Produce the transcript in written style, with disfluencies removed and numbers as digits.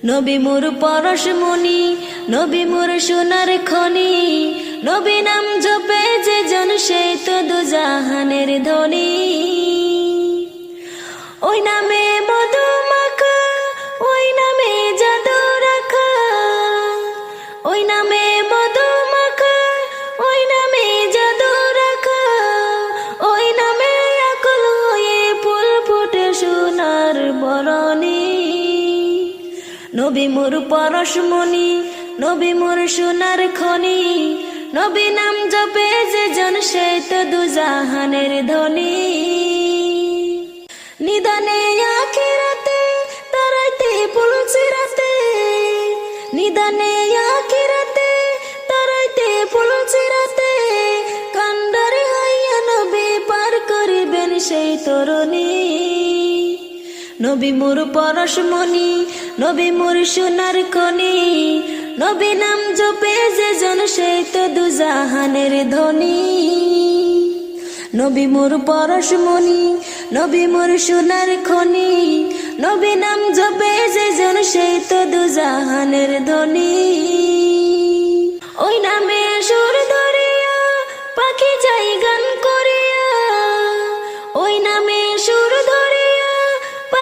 নবী মোর পরশমণি, নবী মোর সোনার খনি, নবী নাম জপে যে জন সে তো দুজাহানের ধনী। ওই নামে মধু মাখা, ওই নামে জাদু রাখা, ওই নামে মধু মাখা, ওই নামে জাদু রাখা, ওই নামে আকুল হয়ে ফুল ফুটে সোনার বরণী। নবী মোর পরশমণি, নবী মোর সোনার খনি, নবী নাম জপে যে জন সে তো দুজাহানের ধনী। নিদানে আখিরাতে তারাইতে পুলসিরাতে, নিদানে আখিরাতে তারাইতে পুলসিরাতে, কান্ডারে হইয়া নবী পার করিবেন সেই তরুণী। নবী মোর পরশমণি, নবী মোর সোনার খনি, নবী নাম জপে যে জন সে তো দুজাহানের ধনী। নবী মোর পরশমণি, নবী মোর সোনার খনি, নবী নাম জপে যে জন সে তো দুজাহানের ধনী। ওই নামে